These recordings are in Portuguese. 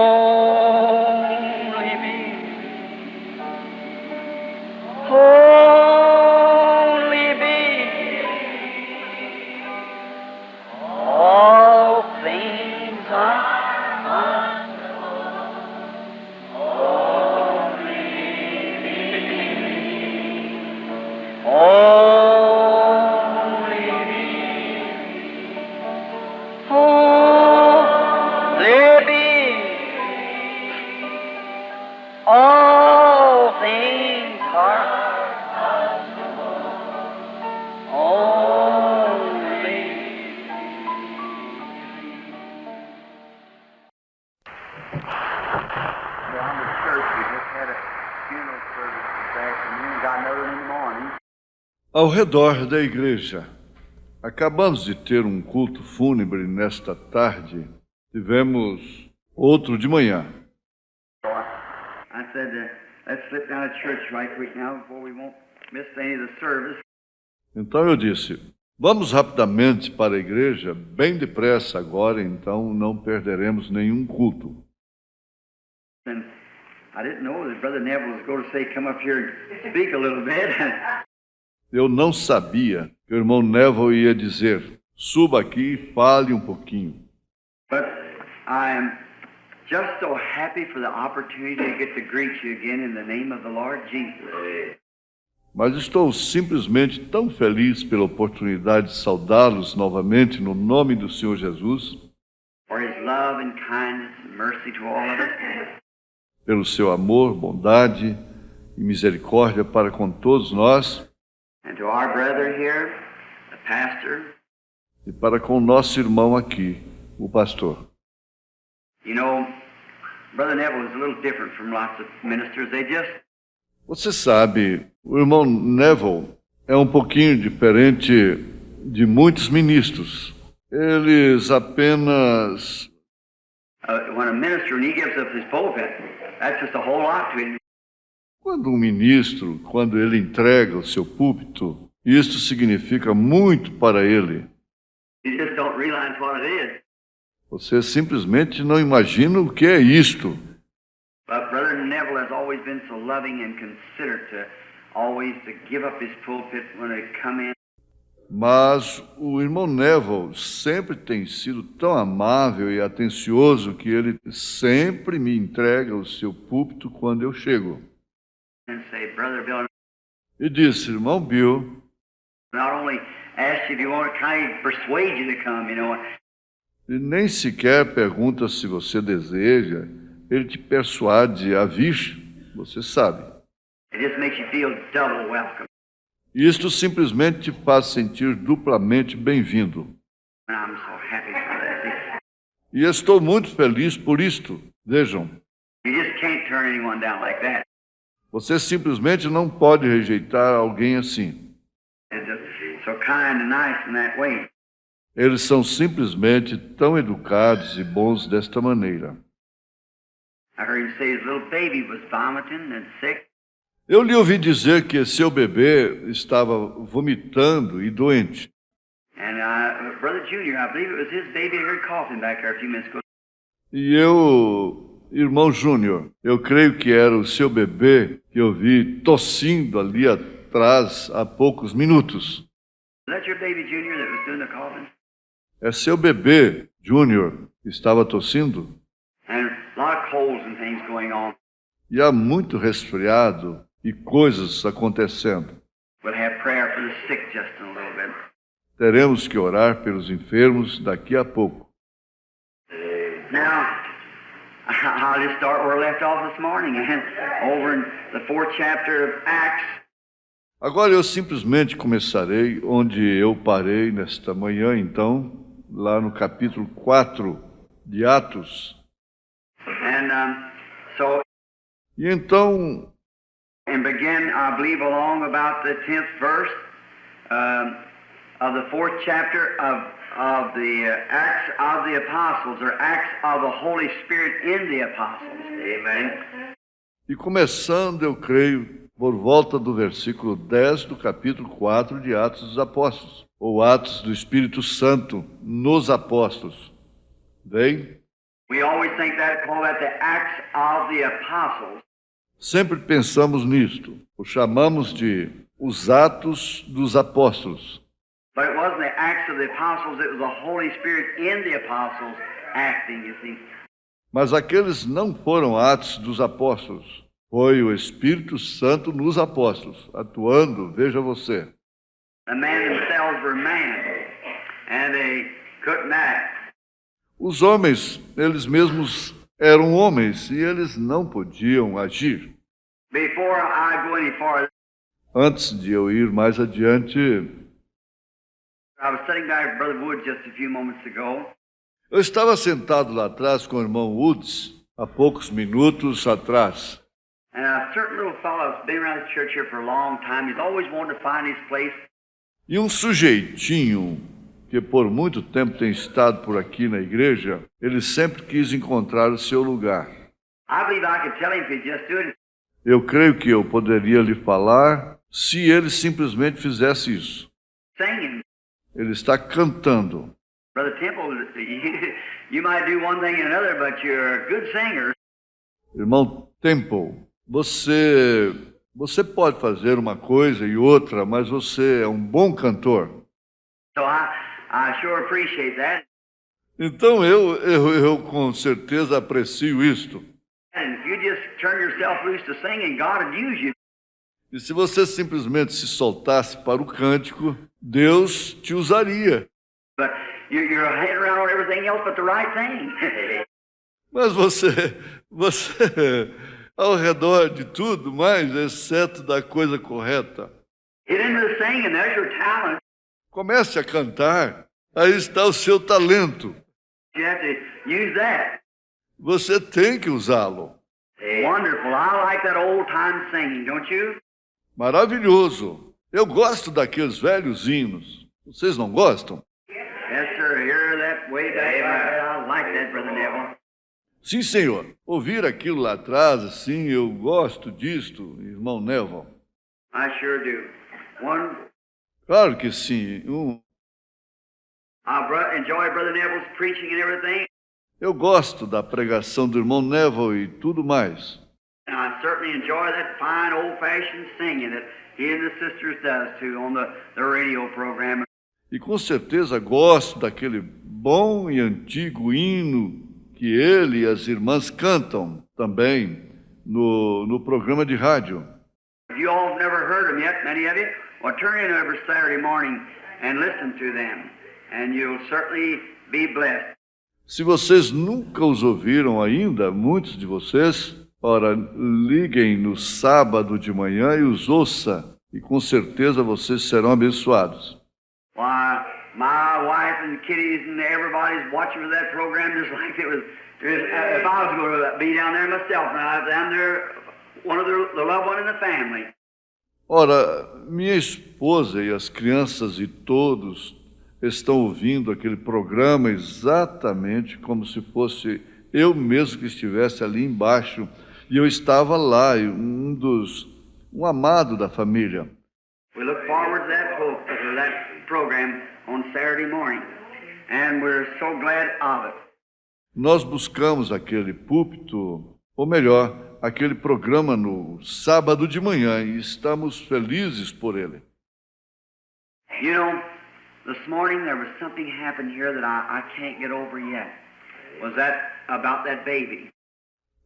Only me. Only me. All things are only me. Only me. Only me. All things are only. Down the church, we just had a funeral service this afternoon, got another in the morning. Ao redor da igreja. Acabamos de ter um culto fúnebre nesta tarde. Tivemos outro de manhã. So I said, let's slip down to church right quick now before we won't miss any of the service. Então eu disse, vamos rapidamente para a igreja, bem depressa agora, então não perderemos nenhum culto. And I didn't know that Brother Neville was going to say, come up here and speak a little bit. Eu não sabia que o irmão Neville ia dizer, suba aqui e fale um pouquinho. But I am just so happy for the opportunity to get to greet you again in the name of the Lord Jesus. Mas estou simplesmente tão feliz pela oportunidade de saudá-los novamente no nome do Senhor Jesus, For His love and kindness and mercy to all of us. pelo seu amor, bondade e misericórdia para com todos nós And to our brother here, the pastor. e para com o nosso irmão aqui, o pastor. You know, Brother Neville is a little different from lots of ministers. They just, Você sabe, o irmão Neville é um pouquinho diferente de muitos ministros. Eles apenas... when a minister, when he gives up his pulpit, that's just a whole lot to him. Quando um ministro, quando ele entrega o seu púlpito, isto significa muito para ele. You just don't realize what it is. Você simplesmente não imagina o que é isto. But Brother Neville has always been so loving and considerate to always to give up his pulpit when they come in. Mas o irmão Neville sempre tem sido tão amável e atencioso que ele sempre me entrega o seu púlpito quando eu chego. And say, Brother Bill, E disse, irmão Bill, not only ask you if you want to kind of persuade you to come, you know. e nem sequer pergunta se você deseja, ele te persuade a vir, você sabe. It just makes you feel double welcome. Isto simplesmente te faz sentir duplamente bem-vindo. And I'm so happy for that. E estou muito feliz por isto. Vejam, You just can't turn anyone down like that. você simplesmente não pode rejeitar alguém assim. It's just so kind and nice in that way. Eles são simplesmente tão educados e bons desta maneira. I heard him say his little baby was vomiting and sick. Eu lhe ouvi dizer que seu bebê estava vomitando e doente. And Brother Junior, I believe it was his baby I heard coughing back there a few minutes ago. E eu, irmão Júnior, eu creio que era o seu bebê que eu vi tossindo ali atrás há poucos minutos. Is that your baby Junior that was doing the coughing? É seu bebê, Júnior, que estava tossindo? And a lot of colds and things going on. E há muito resfriado e coisas acontecendo. We'll have prayer for the sick just in a little bit. Teremos que orar pelos enfermos daqui a pouco. Now, I'll just start where I left off this morning, and over in the 4th chapter of Acts. Agora eu simplesmente começarei onde eu parei nesta manhã, então, lá no capítulo 4 de Atos. And so, E então, and begin, I believe, along about the 10th verse of the 4th chapter of the Acts of the Apostles, or Acts of the Holy Spirit in the Apostles. Amen. e começando, eu creio, por volta do versículo 10 do capítulo 4 de Atos dos Apóstolos, ou Atos do Espírito Santo nos Apóstolos. Bem? We always think that, call that the Acts of the Apostles. Sempre pensamos nisto, o chamamos de os Atos dos Apóstolos. But it wasn't the Acts of the Apostles, it was the Holy Spirit in the Apostles acting, you see. Mas aqueles não foram Atos dos Apóstolos, foi o Espírito Santo nos apóstolos, atuando, veja você. The men themselves were man, and they couldn't act. Os homens, eles mesmos eram homens e eles não podiam agir. Before I go any farther, Antes de eu ir mais adiante, I was sitting back with Brother Wood just a few moments ago, eu estava sentado lá atrás com o irmão Woods, há poucos minutos atrás. and a certain little fellow has been around the church here for a long time. He's always wanted to find his place. E um sujeitinho que por muito tempo tem estado por aqui na igreja, ele sempre quis encontrar o seu lugar. I believe I could tell him if he'd just do it. Eu creio que eu poderia lhe falar se ele simplesmente fizesse isso. Singing. Ele está cantando. Brother Temple, you might do one thing and another, but you're a good singer. Irmão Temple, você pode fazer uma coisa e outra, mas você é um bom cantor. So I sure appreciate that. Então eu com certeza aprecio isto. And if you just turn yourself loose to singing, God would use you. E se você simplesmente se soltasse para o cântico, Deus te usaria. But you're heading around on everything else but the right thing. Mas você ao redor de tudo, mas exceto da coisa correta. Get into the singing, there's your talent. Comece a cantar, aí está o seu talento. You have to use that. Você tem que usá-lo. Wonderful. I like that old time singing, don't you? Maravilhoso. Eu gosto daqueles velhos hinos. Vocês não gostam? Yes, sir. Hear that way back. I like that, Brother Neville. Sim, senhor. Ouvir aquilo lá atrás, assim, eu gosto disto, irmão Neville. I sure do. Claro que sim. Enjoy Brother Neville's preaching and everything. Eu gosto da pregação do irmão Neville e tudo mais. And I certainly enjoy that fine old-fashioned singing that he and the sisters does too on the radio program. E com certeza gosto daquele bom e antigo hino que ele e as irmãs cantam também no programa de rádio. If you all have never heard them yet, many of you, well, turn in every Saturday morning and listen to them, and you'll certainly be blessed. Se vocês nunca os ouviram ainda, muitos de vocês, ora, liguem no sábado de manhã e os ouça, e com certeza vocês serão abençoados. Why, my wife and the kiddies and everybody's watching for that program just like it was, if I was going to be down there myself, and I was down there, one of the loved one in the family. Ora, minha esposa e as crianças e todos estão ouvindo aquele programa exatamente como se fosse eu mesmo que estivesse ali embaixo e eu estava lá, um amado da família. We look forward to that program on Saturday morning, and we're so glad of it. Nós buscamos aquele púlpito, ou melhor, aquele programa no sábado de manhã e estamos felizes por ele. You know, this morning there was something happened here that I can't get over yet. Was that about that baby?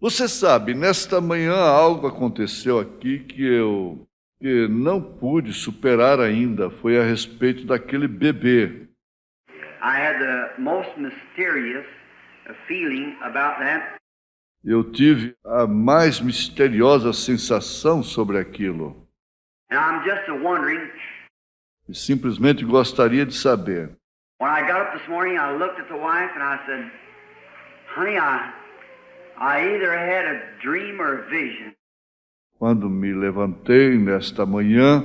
Você sabe, nesta manhã algo aconteceu aqui que não pude superar ainda. Foi a respeito daquele bebê. I had the most mysterious feeling about that. Eu tive a mais misteriosa sensação sobre aquilo. And I'm just wondering, E simplesmente gostaria de saber. when I got up this morning, I looked at the wife and I said, honey, I either had a dream or a vision. Quando me levantei nesta manhã,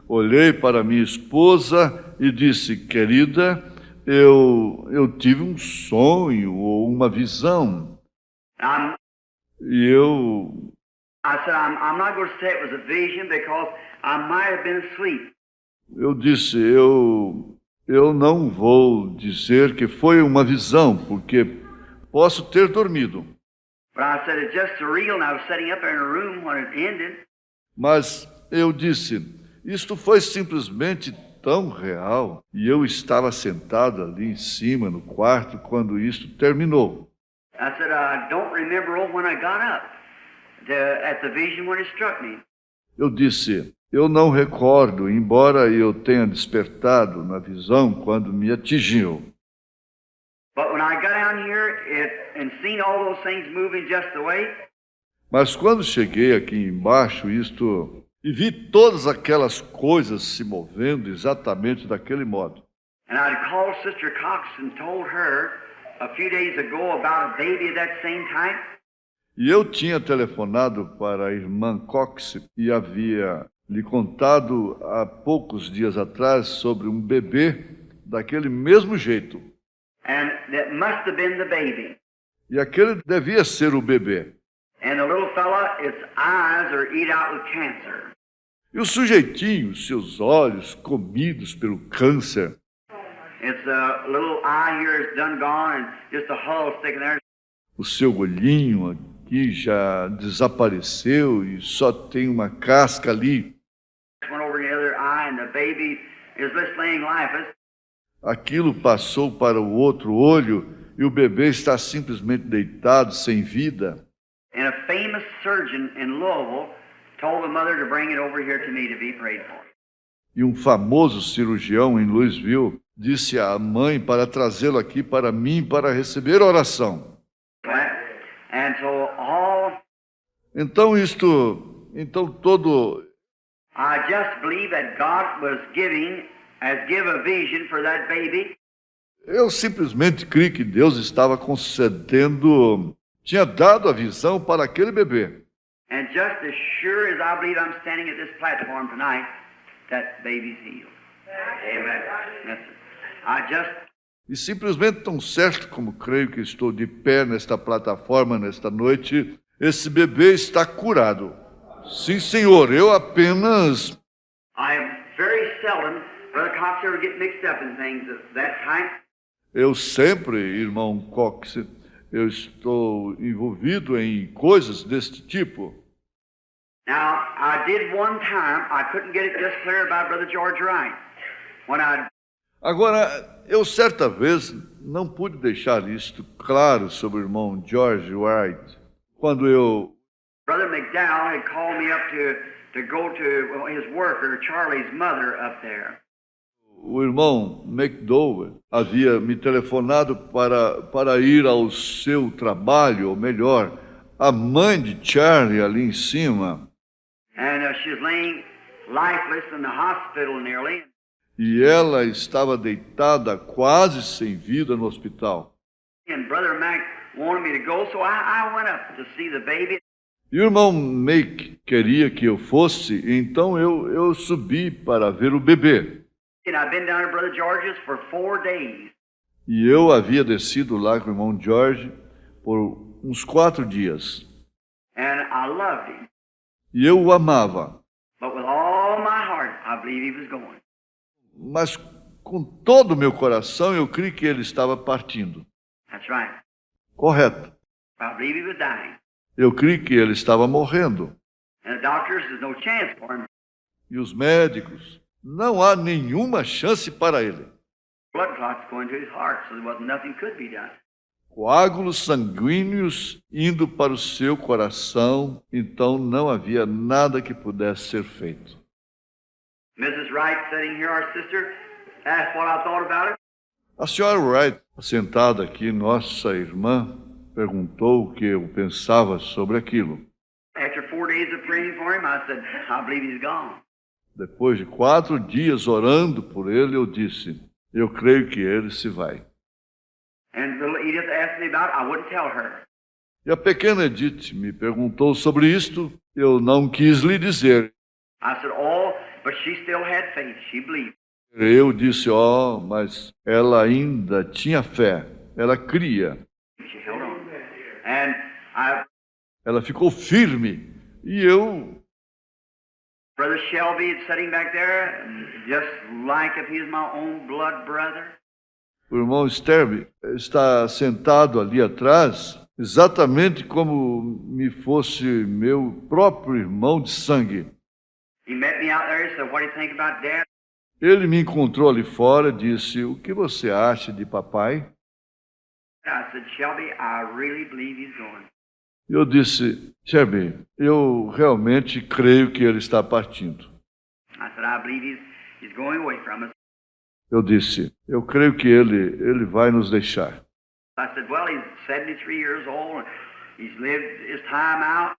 olhei para minha esposa e disse, querida, eu tive um sonho ou uma visão. E I said, I'm not going to say it was a vision because I might have been asleep. eu disse, eu não vou dizer que foi uma visão, porque posso ter dormido. But I said, it's just surreal, and I was sitting up there in a room when it ended. Mas eu disse, isto foi simplesmente tão real. E eu estava sentado ali em cima, no quarto, quando isto terminou. I said, I don't remember when I got up at the vision when it struck me. Eu disse, eu não recordo, embora eu tenha despertado na visão quando me atingiu. But when I got down here and seen all those things moving just the way, Mas quando cheguei aqui embaixo, e vi todas aquelas coisas se movendo exatamente daquele modo. and I'd called Sister Cox and told her a few days ago about a baby of that same type. E eu tinha telefonado para a irmã Cox e havia lhe contado há poucos dias atrás sobre um bebê daquele mesmo jeito. And that must have been the baby. E aquele devia ser o bebê. And the little fella, its eyes are eat out with cancer. E o sujeitinho, seus olhos comidos pelo câncer. Its little eye here is done gone and just a hull sticking there. O seu olhinho aqui já desapareceu e só tem uma casca ali. Went over the other eye and the baby is just laying lifeless. Aquilo passou para o outro olho e o bebê está simplesmente deitado, sem vida. And a famous surgeon in Louisville told the mother to bring it over here to me to be prayed for. E um famoso cirurgião em Louisville disse à mãe para trazê-lo aqui para mim para receber oração. And so Então todo I just believe that God was give a vision for that baby. eu simplesmente creio que Deus estava tinha dado a visão para aquele bebê. And just as sure as I believe I'm standing at this platform tonight, that baby's healed. Amen. Yes, sir. E simplesmente tão certo como creio que estou de pé nesta plataforma nesta noite, esse bebê está curado. Sim, Senhor, eu apenas... I am very seldom, Brother Cox, ever get mixed up in things of that kind. Eu sempre, irmão Cox, eu estou envolvido em coisas deste tipo. Now, I did one time, I couldn't get it just clear about Brother George Wright. Agora, eu certa vez não pude deixar isto claro sobre o irmão George Wright. Brother McDowell had called me up to go to his worker, Charlie's mother, up there. O irmão McDowell havia me telefonado para ir ao seu trabalho, ou melhor, a mãe de Charlie ali em cima. And she's laying lifeless in the hospital nearly. E ela estava deitada quase sem vida no hospital. And Brother Mac wanted me to go, so I went up to see the baby. E o irmão Mac queria que eu fosse, então eu subi para ver o bebê. And I've been down at Brother George's for 4 days. E eu havia descido lá com o irmão George por uns 4 dias. And I loved him. E eu o amava. But with all my heart, I believe he was going. Mas com todo o meu coração eu creio que ele estava partindo. That's right. Correto. I believe he was dying. Eu creio que ele estava morrendo. And the doctors, there's no chance for him. E os médicos, não há nenhuma chance para ele. Blood clots going to his heart, so there wasn't nothing could be done. Coágulos sanguíneos indo para o seu coração, então não havia nada que pudesse ser feito. Mrs. Wright sitting here, our sister, asked what I thought about it. A senhora Wright, sentada aqui, nossa irmã, perguntou o que eu pensava sobre aquilo. After 4 days of praying for him, I said, I believe he's gone. Depois de 4 dias orando por ele, eu disse, eu creio que ele se vai. And little Edith asked me about it. I wouldn't tell her. E a pequena Edith me perguntou sobre isto, eu não quis lhe dizer. I said, but she still had faith. She believed. Eu disse, mas ela ainda tinha fé, ela cria. She held on. And Ela ficou firme. E eu... Brother Shelby is sitting back there, just like if he's my own blood brother. O irmão Sterby está sentado ali atrás, exatamente como me fosse meu próprio irmão de sangue. He met me out there. He said, "What do you think about Dad?" Ele me encontrou ali fora e disse: "O que você acha de papai?" I said, "Shelby, I really believe he's going." Eu disse: "Shelby, eu realmente creio que ele está partindo." I said, "I believe he's going away from us." Eu disse: "Eu creio que ele vai nos deixar." I said, "Well, he's 73 years old. And he's lived his time out."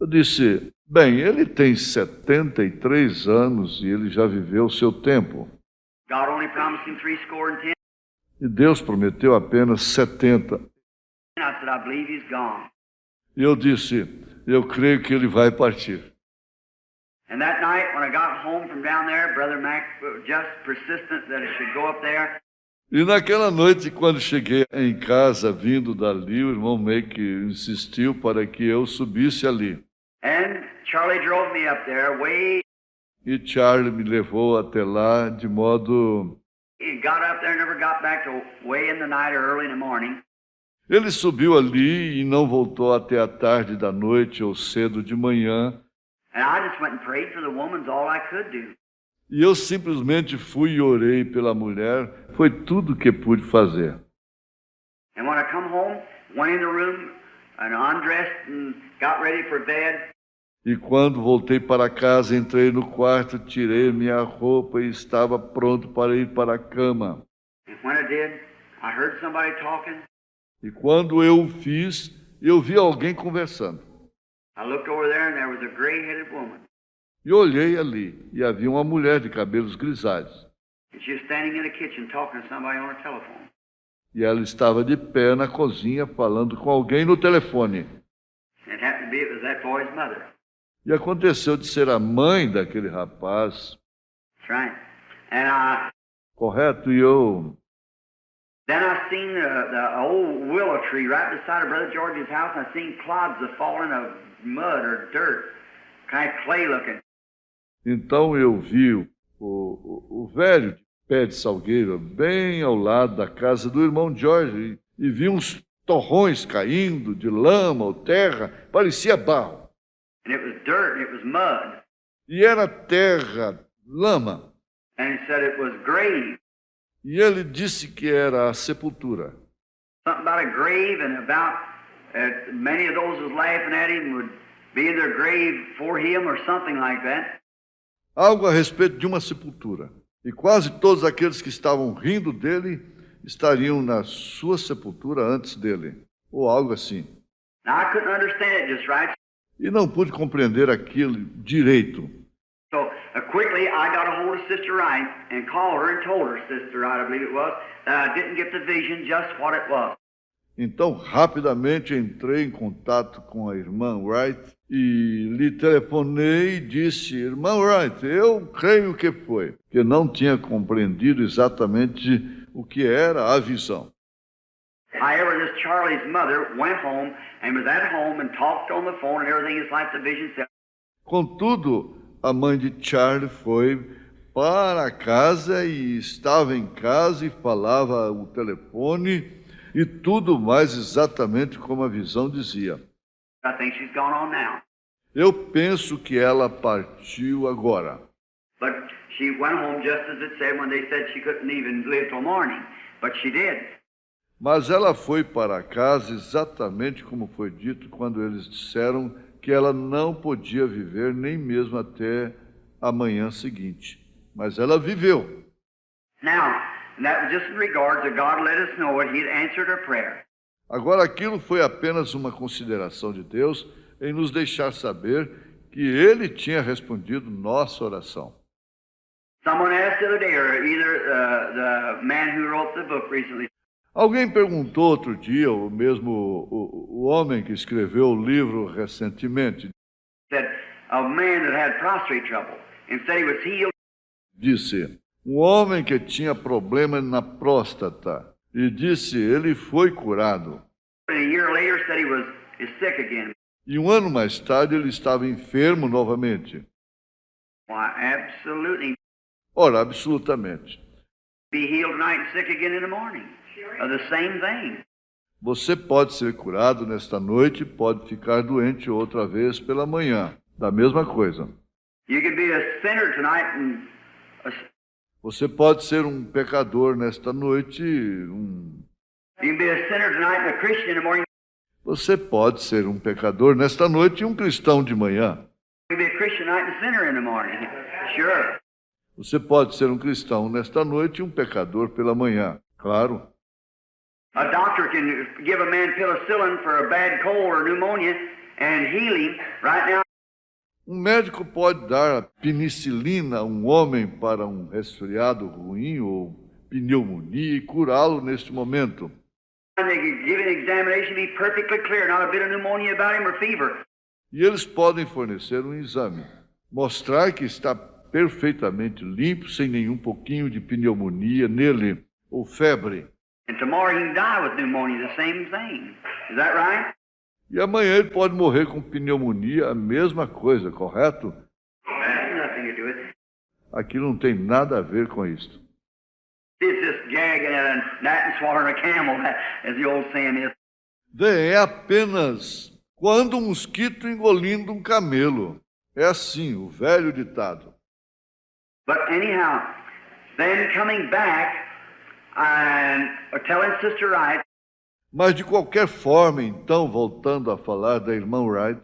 Eu disse: "Bem, ele tem 73 anos e ele já viveu o seu tempo. God only promised him 70. E Deus prometeu apenas 70. And I said, "I believe he's gone." E eu disse: "Eu creio que ele vai partir." And that night, when I got home from down there, Brother Mac was just persistent that it should go up there. E naquela noite, quando cheguei em casa, vindo dali, o irmão Mac insistiu para que eu subisse ali. And Charlie drove me up there way. E Charlie me levou até lá de modo... He got up there and never got back till way in the night or early in the morning. Ele subiu ali e não voltou até a tarde da noite ou cedo de manhã. And I just went and prayed for the woman's all I could do. E eu simplesmente fui e orei pela mulher. Foi tudo o que pude fazer. And when I come home, went in the room and undressed and got ready for bed. E quando voltei para casa, entrei no quarto, tirei minha roupa e estava pronto para ir para a cama. And when I did, I heard somebody talking. E quando eu o fiz, eu vi alguém conversando. I looked over there and there was a gray-headed woman. E olhei ali, e havia uma mulher de cabelos grisalhos. And she was standing in the kitchen talking to somebody on the telephone. E ela estava de pé na cozinha, falando com alguém no telefone. And it happened to be it was that boy's mother. E aconteceu de ser a mãe daquele rapaz. That's right. And Correto? E eu... then I seen the old willow tree right beside of Brother George's house, and I seen clods of falling of mud or dirt, kind of clay looking. Então eu vi o velho pé de salgueiro bem ao lado da casa do irmão George e vi uns torrões caindo de lama ou terra, parecia barro. And it was dirt and it was mud. E era terra, lama. And he said it was grave. E ele disse que era a sepultura. Something about a grave and about many of those was laughing at him would be in their grave for him or something like that. Algo a respeito de uma sepultura. E quase todos aqueles que estavam rindo dele estariam na sua sepultura antes dele. Ou algo assim. Now I couldn't understand it just right. E não pude compreender aquilo direito. So quickly I got a hold of Sister Wright and called her and told her, Sister Wright, I believe it was, that I didn't get the vision just what it was. Então, rapidamente entrei em contato com a irmã Wright e lhe telefonei e disse: "Irmã Wright, eu creio que foi", que não tinha compreendido exatamente o que era a visão. However, this Charlie's mother went home and was at home and talked on the phone and everything is like the vision said. Contudo, a mãe de Charlie foi para casa e estava em casa e falava o telefone e tudo mais exatamente como a visão dizia. I think she's gone on now. Eu penso que ela partiu agora. But she went home just as it said when they said she couldn't even live till morning. But she did. Mas ela foi para casa exatamente como foi dito quando eles disseram que ela não podia viver nem mesmo até a manhã seguinte. Mas ela viveu. Now, that was just in regards that God let us know that He had answered her prayer. Agora, aquilo foi apenas uma consideração de Deus em nos deixar saber que Ele tinha respondido nossa oração. Someone asked the other day, or either the man who wrote the book recently, Alguém perguntou outro dia, ou mesmo o homem que escreveu o livro recentemente, said a man that had prostate trouble and said he was healed. disse, um homem que tinha problema na próstata, e disse, ele foi curado. And a year later said he is sick again. E um ano mais tarde ele estava enfermo novamente. Why, absolutely. Ora, absolutamente. Be healed tonight and sick again in the morning. The same thing. Você pode ser curado nesta noite, pode ficar doente outra vez pela manhã. Da mesma coisa. You can be a sinner tonight and Você pode ser um pecador nesta noite, you can be a sinner tonight and a Christian in the morning. Você pode ser um pecador nesta noite e um cristão de manhã. You can be a Christian tonight and a sinner in the morning. Sure. Você pode ser um cristão nesta noite e um pecador pela manhã. Claro. A doctor can give a man penicillin for a bad cold or pneumonia and heal him right now. Um médico pode dar a penicilina a um homem para um resfriado ruim ou pneumonia e curá-lo neste momento. And they can give an examination, be perfectly clear, not a bit of pneumonia about him or fever. E eles podem fornecer um exame, mostrar que está perfeitamente limpo, sem nenhum pouquinho de pneumonia nele ou febre. And tomorrow he can die with pneumonia, the same thing. Is that right? E amanhã ele pode morrer com pneumonia, a mesma coisa, correto? That has nothing to do with it. Aqui não tem nada a ver com isto. It's just gagging at a gnat and swallowing a camel, as the old saying is. Bem, é apenas quando um mosquito engolindo um camelo. É assim, o velho ditado. But anyhow, then coming back and telling Sister Wright, Mas de qualquer forma, então, voltando a falar da irmã Wright,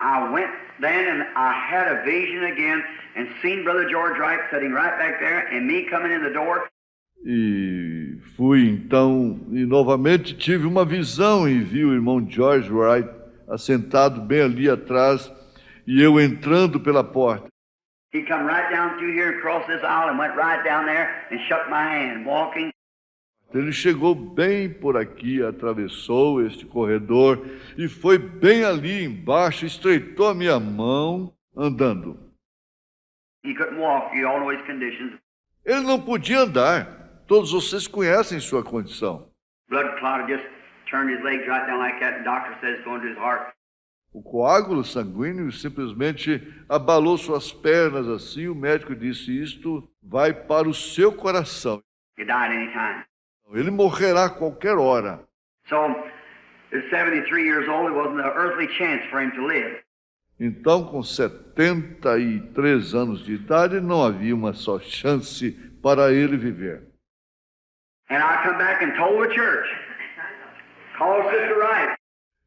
I went then and I had a vision again and seen Brother George Wright sitting right back there and me coming in the door. e fui então, e novamente tive uma visão e vi o irmão George Wright assentado bem ali atrás e eu entrando pela porta. He come right down through here and crossed this aisle and went right down there and shook my hand, walking. Ele chegou bem por aqui, atravessou este corredor e foi bem ali embaixo, estreitou a minha mão, andando. He couldn't walk. You all know his conditions. Ele não podia andar. Todos vocês conhecem sua condição. Blood clot had just turned his legs right down like that. The doctor says it's going to his heart. O coágulo sanguíneo simplesmente abalou suas pernas assim. O médico disse, isto vai para o seu coração. He died any time. Ele morrerá a qualquer hora. So, at 73 years old, there wasn't an earthly chance for him to live. Então, com 73 anos de idade, não havia uma só chance para ele viver. And I come back and told the church, call Sister Wright.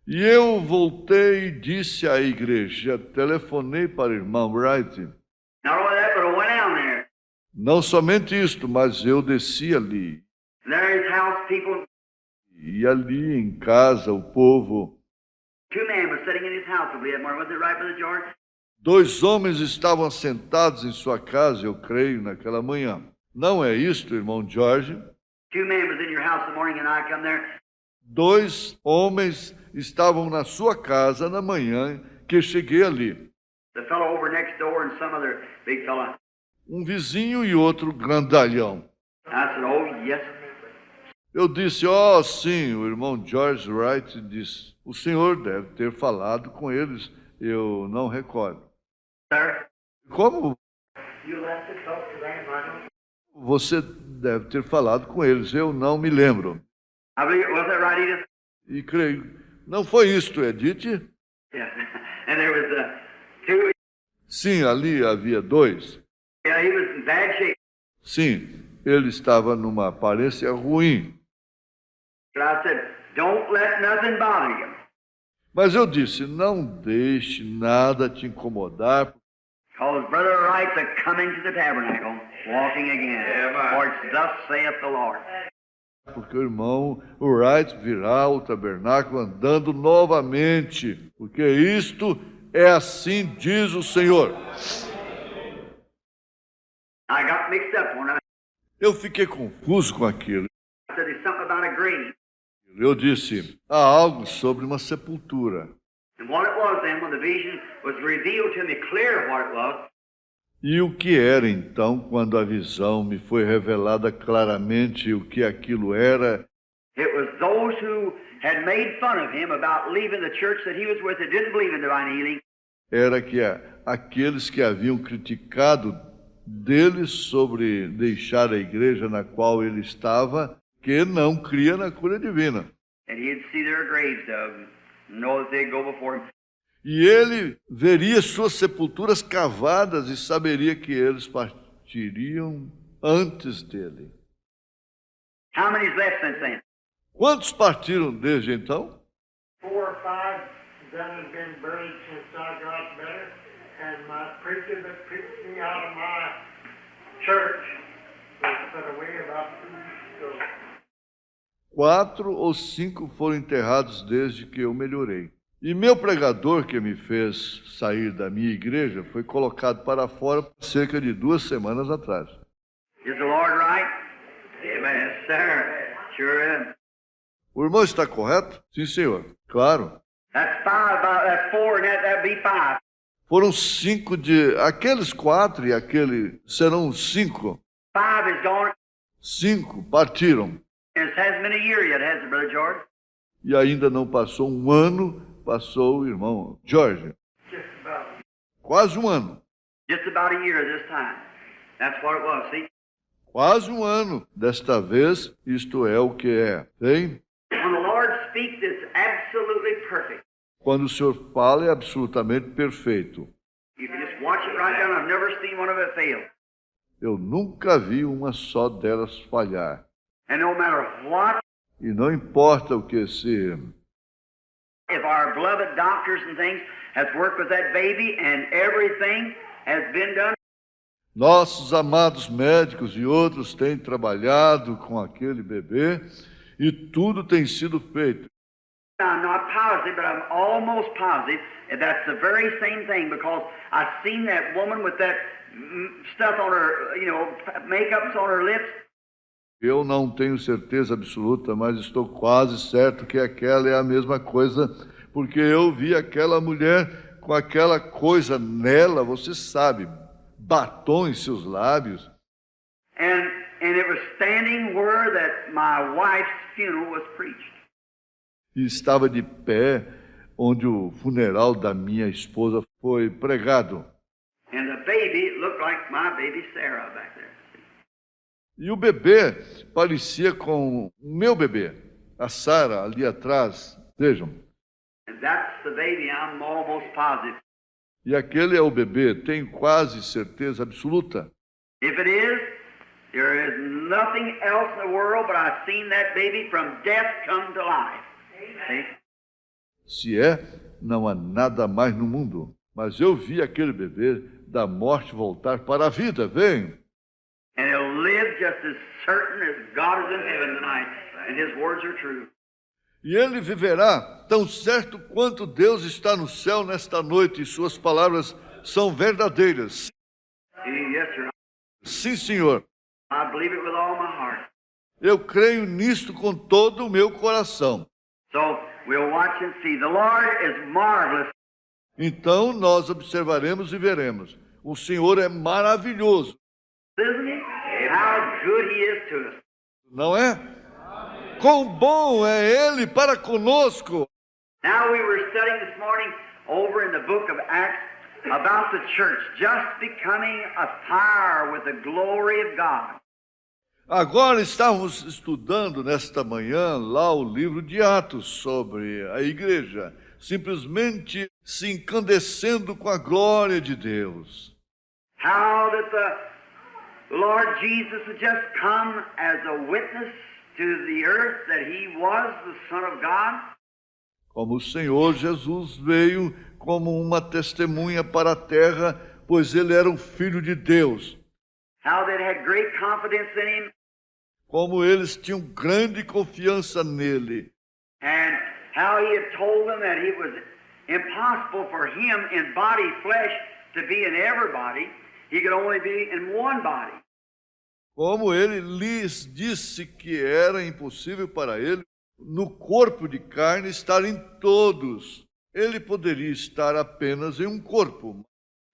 E eu voltei e disse à igreja, telefonei para a irmã Wright. Not only that, but I went down there. Não somente isto, mas eu desci ali. There his house people, E ali em casa, o povo, two men were sitting in his house, I believe that morning. Was it right, Brother George? 2 homens estavam sentados em sua casa, eu creio, naquela manhã. Não é isto, irmão George? Two men was in your house the morning and I come there. 2 homens estavam na sua casa na manhã que cheguei ali. The fellow over next door and some other big fella. Um vizinho e outro grandalhão. I said, oh, yes. Eu disse, oh, sim, o irmão George Wright disse, o senhor deve ter falado com eles, eu não recordo. Sir? Como? You left to talk to them, I don't. Você deve ter falado com eles, eu não me lembro. I believe, was that right, Edith? E creio, não foi isto, Edith? Yeah. And there was two. Sim, ali havia 2. Yeah, he was in bad shape. Sim, ele estava numa aparência ruim. But I said, don't let nothing bother you. Mas eu disse, não deixe nada te incomodar, Because Brother Wright's a coming to the tabernacle, walking again. For it's thus saith the Lord. porque o irmão Wright virá ao tabernáculo andando novamente, porque isto é assim diz o Senhor. I got mixed up when I Eu fiquei confuso com aquilo. said there's something about a grave. Eu disse, há algo sobre uma sepultura. And what it was then, when the vision was revealed to me clear what it was, E o que era então, quando a visão me foi revelada claramente o que aquilo era? it was those who had made fun of him about leaving the church that he was with that didn't believe in divine healing. Era que aqueles que haviam criticado dele sobre deixar a igreja na qual ele estava, que não cria na cura divina. And he'd see their graves dug, know that they'd go before him. E ele veria suas sepulturas cavadas e saberia que eles partiriam antes dele. How many's left since then? Quantos partiram desde então? 4 or 5 that has been buried since I got better, and my preacher that preached me out of my church was put away about 2 weeks ago. 4 ou 5 foram enterrados desde que eu melhorei. E meu pregador que me fez sair da minha igreja foi colocado para fora cerca de 2 semanas atrás. Is the Lord right? Amen. Yes, sir. Sure is. O irmão está correto? Sim, senhor. Claro. That's 4, and that'd be 5. Foram 5 de... Aqueles 4 e aquele serão 5. 5 is gone, 5 partiram. and it hasn't been a year yet, has it, Brother George? E ainda não passou um ano, passou o irmão Jorge. Just about. Quase um ano. Just about a year this time. That's what it was, see? Quase um ano. Desta vez, isto é o que é. Tem? When the Lord speaks, it's absolutely perfect. Quando o Senhor fala, é absolutamente perfeito. You can just watch it right down. I've never seen one of it fail. Eu nunca vi uma só delas falhar. And no matter what, E não importa o que se... if our beloved doctors and things has worked with that baby and everything has been done, Nossos amados médicos e outros têm trabalhado com aquele bebê e tudo tem sido feito. I'm not positive, but I'm almost positive that that's the very same thing, because I've seen that woman with that stuff on her, makeup's on her lips. Eu não tenho certeza absoluta, mas estou quase certo que aquela é a mesma coisa, porque eu vi aquela mulher com aquela coisa nela, você sabe, batom em seus lábios. And it was standing where that my wife's funeral was preached. E estava de pé onde o funeral da minha esposa foi pregado. And the baby looked like my baby Sarah back there. E o bebê parecia com o meu bebê, a Sara, ali atrás. Vejam. And that's the baby, I'm almost positive. E aquele é o bebê, tenho quase certeza absoluta. If it is, there is nothing else in the world, but I've seen that baby from death come to life. See? Se é, não há nada mais no mundo. Mas eu vi aquele bebê da morte voltar para a vida, vem. And he'll live just as certain as God is in heaven tonight, and his words are true. E ele viverá tão certo quanto Deus está no céu nesta noite e suas palavras são verdadeiras. Yes, sir. Sim, Senhor. I believe it with all my heart. Eu creio nisto com todo o meu coração. So we'll watch and see. The Lord is marvelous. Então nós observaremos e veremos. O Senhor é maravilhoso, Isn't he? How good he is to us. não é? Quão bom é Ele para conosco. Now we were studying this morning over in the book of Acts about the church just becoming afire with the glory of God. Agora estamos estudando nesta manhã lá o livro de Atos sobre a igreja, simplesmente se encandecendo com a glória de Deus. How that the Lord Jesus had just come as a witness to the earth that he was the Son of God. Como o Senhor Jesus veio como uma testemunha para a terra, pois ele era o Filho de Deus. How they had great confidence in him, Como eles tinham grande confiança nele. and how he had told them that it was impossible for him in body flesh to be in everybody. He could only be in one body. Como ele lhes disse que era impossível para ele, no corpo de carne, estar em todos. Ele poderia estar apenas em um corpo.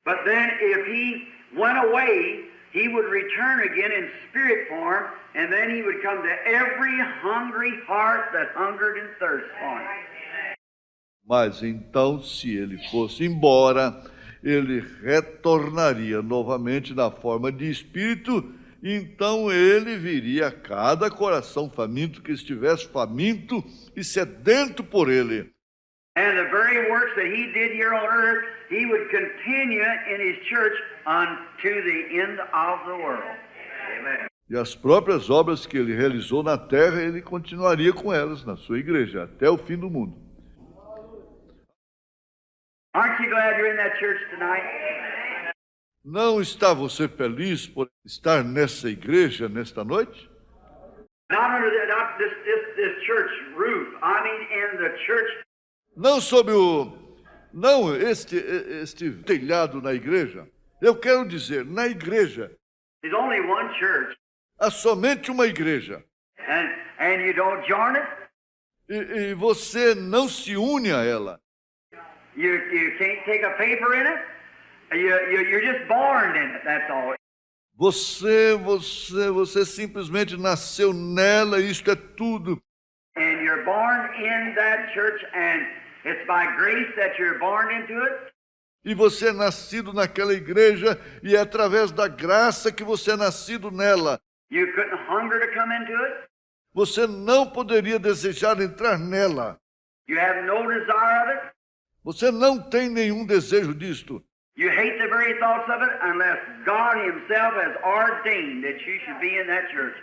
But then if he went away, he would return again in spirit form, and then he would come to every hungry heart that hungered and thirsted for him. Mas então, se ele fosse embora, ele retornaria novamente na forma de espírito, e então ele viria a cada coração faminto que estivesse faminto e sedento por ele. And the very works that he did here on earth, he would continue in his church unto the end of the world. Amen. E as próprias obras que ele realizou na terra, ele continuaria com elas na sua igreja, até o fim do mundo. Aren't you glad you're in that church tonight? Não está você feliz por estar nessa igreja nesta noite? Not this church roof. I mean in the church. Não sob este telhado na igreja. Eu quero dizer, na igreja. There's only one church. Há somente uma igreja. And you don't join it? E você não se une a ela. You can't take a paper in it? You're just born in it, that's all. Você simplesmente nasceu nela, isto é tudo. And you're born in that church, and it's by grace that you're born into it. E você é nascido naquela igreja, e é através da graça que você é nascido nela. You couldn't hunger to come into it. Você não poderia desejar entrar nela. You have no desire of it. Você não tem nenhum desejo disto. You hate the very thoughts of it unless God himself has ordained that you should be in that church.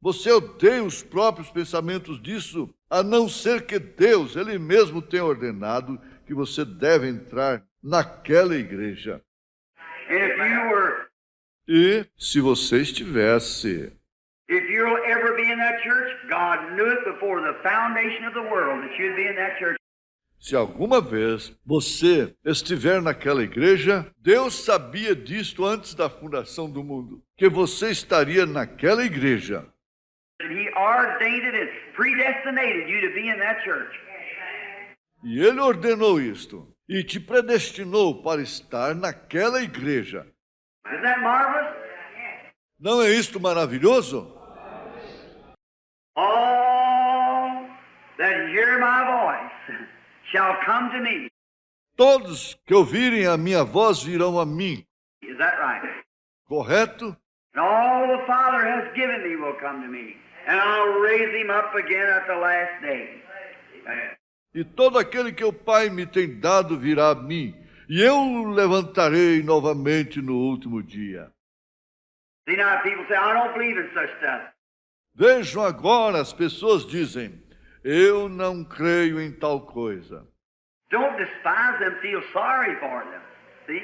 Você odeia os próprios pensamentos disso, a não ser que Deus, Ele mesmo, tenha ordenado que você deve entrar naquela igreja. And if you were, E se você estivesse, if you'll ever be in that church, God knew it before the foundation of the world that you'd be in that church. se alguma vez você estiver naquela igreja, Deus sabia disto antes da fundação do mundo, que você estaria naquela igreja. He ordained it and predestinated you to be in that church. E Ele ordenou isto e te predestinou para estar naquela igreja. Isn't that marvelous? Não é isto maravilhoso? All that hear my voice shall come to me. Todos que ouvirem a minha voz virão a mim. Is that right? Correto? And all the Father has given me will come to me, and I'll raise him up again at the last day. Amen. E todo aquele que o Pai me tem dado virá a mim, e eu o levantarei novamente no último dia. See, now people say, I don't believe in such stuff. Vejam agora, as pessoas dizem, eu não creio em tal coisa. Don't despise them, feel sorry for them. See?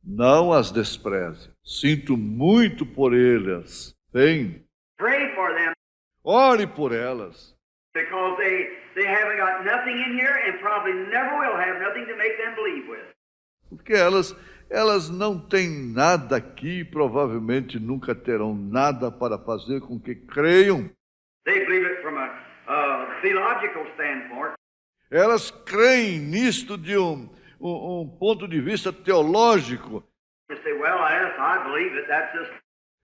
Não as despreze. Sinto muito por elas. Bem, Pray for them, ore por elas. because they haven't got nothing in here and probably never will have nothing to make them believe with. Porque elas não têm nada aqui e provavelmente nunca terão nada para fazer com que creiam. They believe it from a theological standpoint. Elas creem nisto de um ponto de vista teológico. They say, well, yes, I believe it. That's just.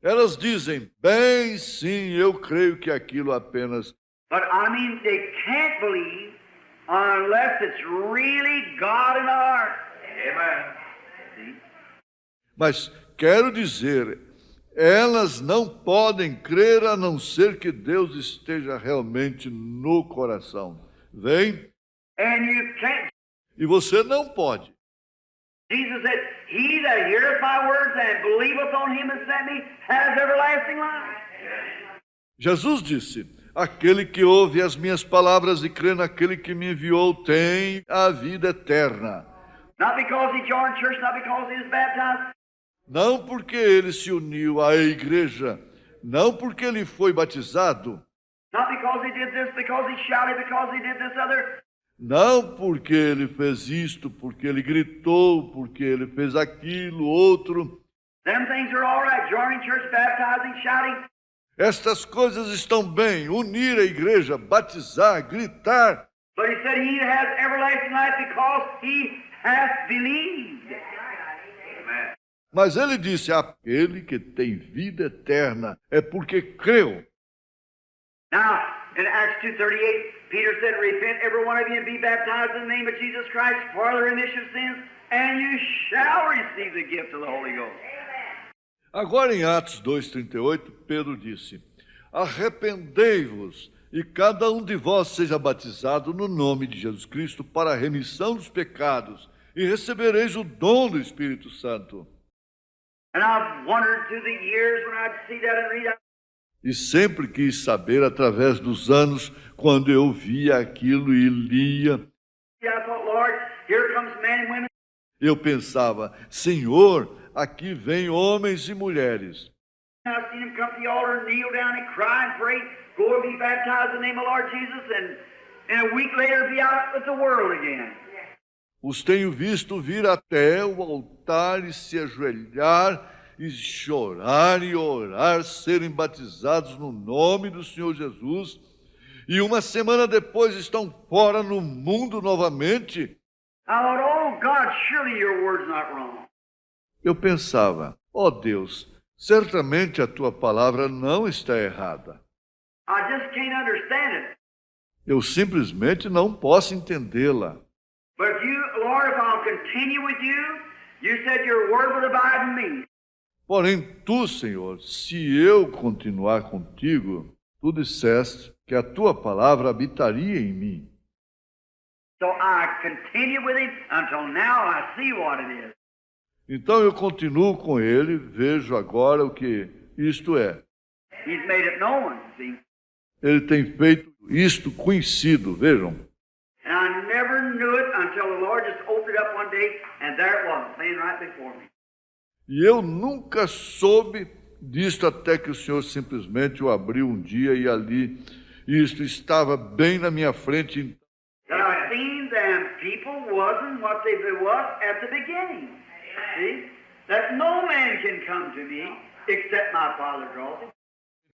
Elas dizem, bem, sim, eu creio que aquilo apenas... But I mean, they can't believe unless it's really God in the heart. Amen. See? Mas quero dizer, elas não podem crer a não ser que Deus esteja realmente no coração. Vem? And you can't. E você não pode. Jesus said, he that heareth my words and believeth on him that sent me has everlasting life. Jesus disse, aquele que ouve as minhas palavras e crê naquele que me enviou tem a vida eterna. Not because he joined church, not because he was baptized. Não porque ele se uniu à igreja, não porque ele foi batizado, Not because he did this, because he shouted, because he did this other. não porque ele fez isto, porque ele gritou, porque ele fez aquilo, outro. Them things are all right. Joining church, baptizing, shouting. Estas coisas estão bem, unir a igreja, batizar, gritar. But he said he has everlasting life because he hath believed. Amen. Mas ele disse, aquele que tem vida eterna é porque creu. Now, in Acts 2:38, Peter said, repent every one of you and be baptized in the name of Jesus Christ for the remission of sins, and you shall receive the gift of the Holy Ghost. Agora, em Atos 2,38, Pedro disse: arrependei-vos e cada um de vós seja batizado no nome de Jesus Cristo para a remissão dos pecados, e recebereis o dom do Espírito Santo. And I've wondered through the years when I'd see that and read that. E sempre quis saber, através dos anos, quando eu via aquilo e lia, I thought, Lord, here comes men and women. eu pensava: Senhor, aqui vem homens e mulheres. I've seen them come to the altar, kneel down and cry and pray, go and be baptized in the name of the Lord Jesus, and a week later be out with the world again. Os tenho visto vir até o altar e se ajoelhar e chorar e orar, serem batizados no nome do Senhor Jesus, e uma semana depois estão fora no mundo novamente. I thought, oh God, surely your word's not wrong. Eu pensava: ó Deus, certamente a tua palavra não está errada. I just can't understand it. Eu simplesmente não posso entendê-la. But if you, Lord, if I'll continue with you, you said your word would abide in me. Porém, tu, Senhor, se eu continuar contigo, tu disseste que a tua palavra habitaria em mim. So I continue with him until now I see what it is. Então eu continuo com ele, vejo agora o que isto é. He's made it known, see. Ele tem feito isto conhecido, vejam. And I never knew it until the Lord just opened it up one day, and there it was, laying right before me. E eu nunca soube disto até que o Senhor simplesmente o abriu um dia e ali isto estava bem na minha frente. That I seen them people wasn't what they was at the beginning. See? That no man can come to me except my Father draws him.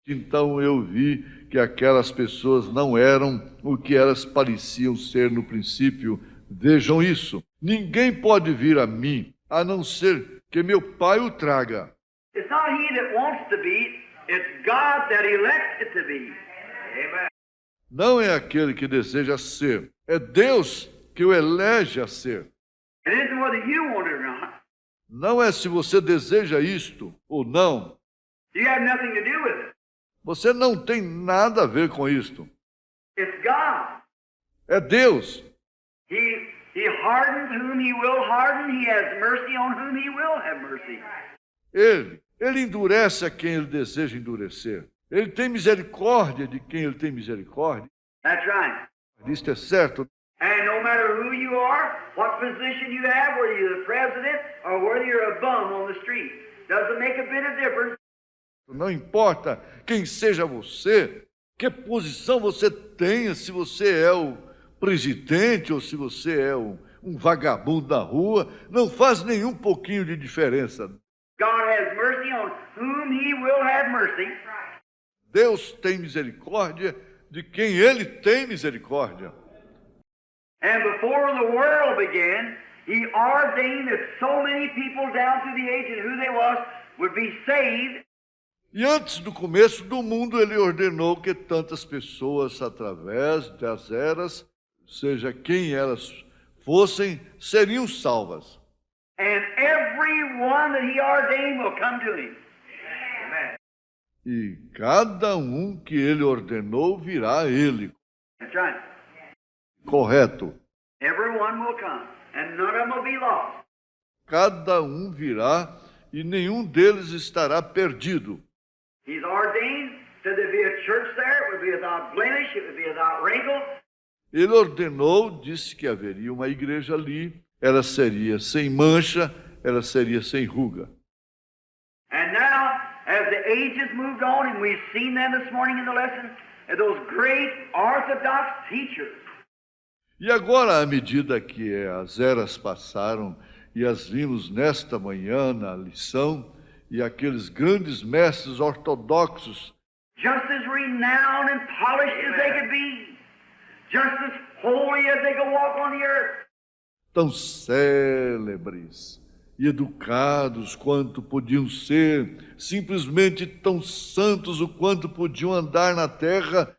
Então eu vi que aquelas pessoas não eram o que elas pareciam ser no princípio. Vejam isso. Ninguém pode vir a mim, a não ser que meu Pai o traga. It's not he that wants to be, it's God that elects it to be. Amen. Não é aquele que deseja ser, é Deus que o elege a ser. It isn't whether you want it or not. Não é se você deseja isto ou não. You have nothing to do with it. Você não tem nada a ver com isto. It's God. É Deus. He hardens whom he will harden. He has mercy on whom he will have mercy. Ele endurece a quem ele deseja endurecer. Ele tem misericórdia de quem ele tem misericórdia. That's right. Isto é certo. And no matter who you are, what position you have, whether you're the president or whether you're a bum on the street, doesn't make a bit of difference. Não importa quem seja você, que posição você tenha, se você é o presidente ou se você é um vagabundo da rua, não faz nenhum pouquinho de diferença. God has mercy on whom he will have mercy. Deus tem misericórdia de quem ele tem misericórdia. And before the world began, he ordained that so many people down through the ages who they was would be saved. E antes do começo do mundo, ele ordenou que tantas pessoas, através das eras, seja quem elas fossem, seriam salvas. And everyone that he ordained will come to him. Amen. E cada um que ele ordenou virá a ele. That's right. Correto. Everyone will come, and none of them will be lost. Cada um virá e nenhum deles estará perdido. He's ordained that there be a church there, it would be without blemish, it would be without wrinkle. Ele ordenou, disse que haveria uma igreja ali, ela seria sem mancha, ela seria sem ruga. And now, as the ages moved on, and we've seen them this morning in the lesson, and those great Orthodox teachers. E agora, à medida que as eras passaram e as vimos nesta manhã na lição, e aqueles grandes mestres ortodoxos, just as renowned and polished as they could be, just as holy as they could walk on the earth, tão célebres e educados quanto podiam ser, simplesmente tão santos o quanto podiam andar na terra,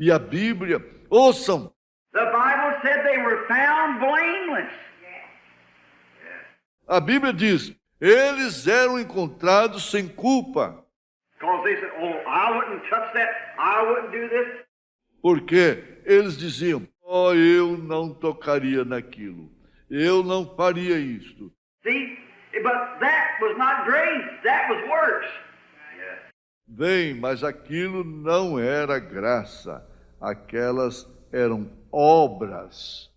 E a Bíblia, ouçam, The Bible said they were found blameless. a Bíblia diz, eles eram encontrados sem culpa. Because they said, oh, I wouldn't touch that. I wouldn't do this. Porque eles diziam, oh, eu não tocaria naquilo, eu não faria isto. See? But that was not grace. That was works. Bem, mas aquilo não era graça, aquelas eram obras.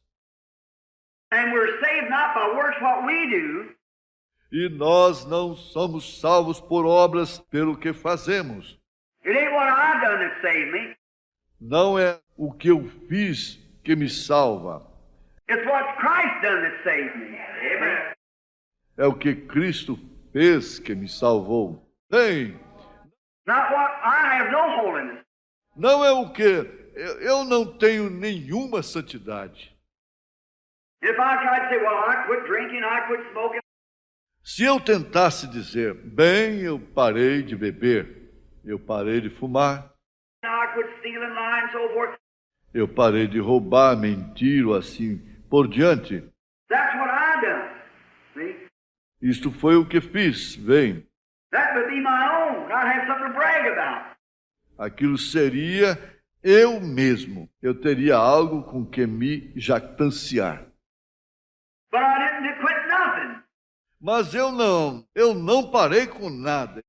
And we're saved not by works what we do, E nós não somos salvos por obras pelo que fazemos. it ain't what I've done that saved me. Não é o que eu fiz que me salva, It's what Christ done that saved me. Amen. é o que Cristo fez que me salvou. Bem, Not what I have no holiness. não é o que eu não tenho nenhuma santidade. If I tried to say, well, I quit drinking, I quit smoking, Se eu tentasse dizer, bem, eu parei de beber, eu parei de fumar, I quit stealing, lying, so forth, eu parei de roubar, mentir, ou assim por diante. that's what I done. See? Isto foi o que fiz, bem. That would be my own. I'd have something to brag about. Aquilo seria eu mesmo. Eu teria algo com que me jactanciar. But I didn't quit nothing. Mas eu não parei com nada.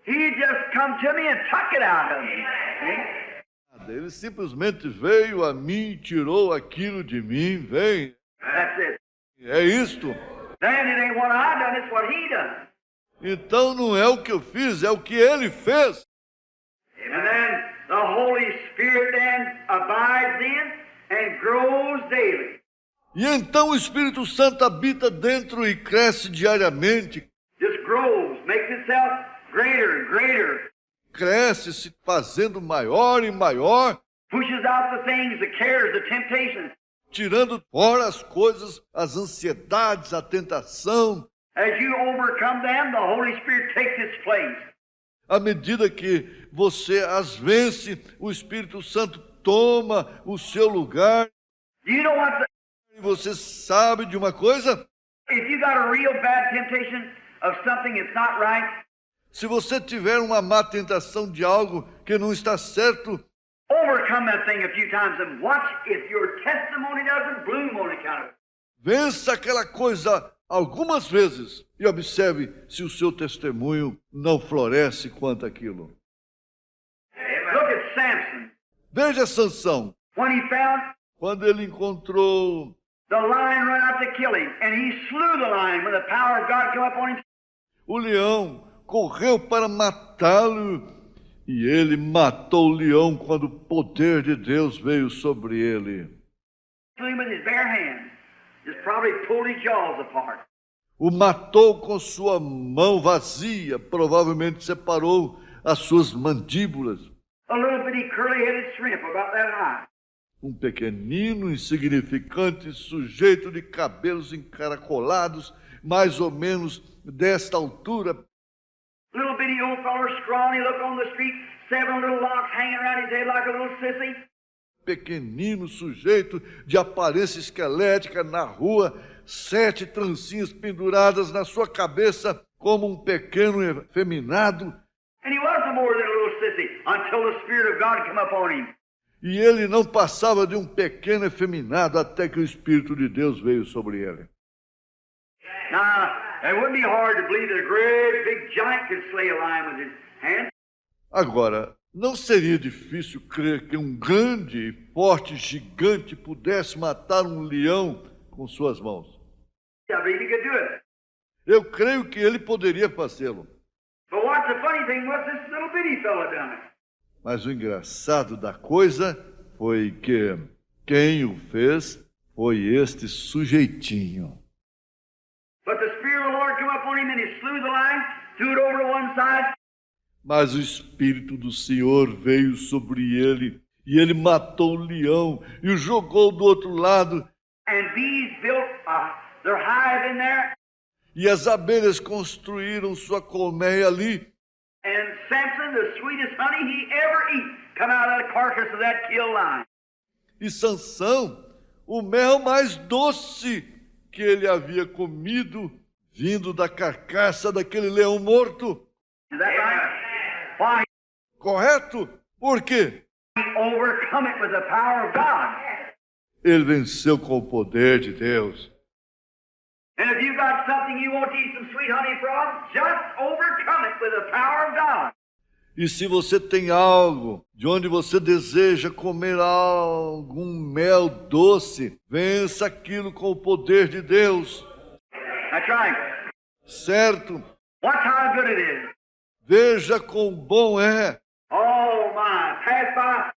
He just come to me and took it out of me. See? Ele simplesmente veio a mim e tirou aquilo de mim, vem. That's it. É isto. Then it ain't what I done, it's what he done. Então não é o que eu fiz, é o que ele fez. And then the Holy Spirit then abides in and grows daily. E então o Espírito Santo habita dentro e cresce diariamente. Just grows, makes itself greater and greater. Cresce se fazendo maior e maior, Pushes out the things, the cares, the temptations. tirando fora as coisas, as ansiedades, a tentação. As you overcome them, the Holy Spirit takes its place. À medida que você as vence, o Espírito Santo toma o seu lugar. Do you know what? E você sabe de uma coisa? If you got a real bad temptation of something that's not right, Se você tiver uma má tentação de algo que não está certo, overcome that thing a few times and watch if your testimony doesn't bloom on account of it. vença aquela coisa algumas vezes e observe se o seu testemunho não floresce quanto aquilo. Look at Samson. Veja Sansão, When he found quando ele encontrou the lion run out to kill him, and he slew the lion when the power of God came upon him. o leão, correu para matá-lo e ele matou o leão quando o poder de Deus veio sobre ele. Slew him with his bare hands. Just probably pulled his jaws apart. O matou com sua mão vazia, provavelmente separou as suas mandíbulas. A little bitty curly-headed shrimp about that high. Um pequenino, insignificante sujeito de cabelos encaracolados, mais ou menos desta altura. Little bitty old feller, scrawny, look on the street, 7 little locks hanging around his head like a little sissy. Pequenino sujeito de aparência esquelética na rua, 7 trancinhas penduradas na sua cabeça como um pequeno efeminado. And he wasn't more than a little sissy until the Spirit of God come upon him. E ele não passava de um pequeno efeminado até que o Espírito de Deus veio sobre ele. Now, it wouldn't be hard to believe that a great big giant could slay a lion with his hands. Agora, não seria difícil crer que um grande e forte gigante pudesse matar um leão com suas mãos. I believe he could do it. Eu creio que ele poderia fazê-lo. But what's the funny thing was this little bitty fella done it. Mas o engraçado da coisa foi que quem o fez foi este sujeitinho. But the Spirit of the Lord came upon him and he slew the lion, threw it over to one side. Mas o Espírito do Senhor veio sobre ele e ele matou o leão e o jogou do outro lado. And bees built their hive in there. E as abelhas construíram sua colmeia ali. And Samson, the sweetest honey he ever eat, come out of the carcass of that killed lion. E Sansão, o mel mais doce que ele havia comido, vindo da carcaça daquele leão morto. Is that right? Why? Correto? Por quê? He overcome it with the power of God. Ele venceu com o poder de Deus. And if you got something you want to eat some sweet honey from, just overcome it with the power of God. E se você tem algo de onde você deseja comer algum mel doce, vença aquilo com o poder de Deus. That's right. Certo? Watch how good it is. Veja quão bom é. Oh my, pass by.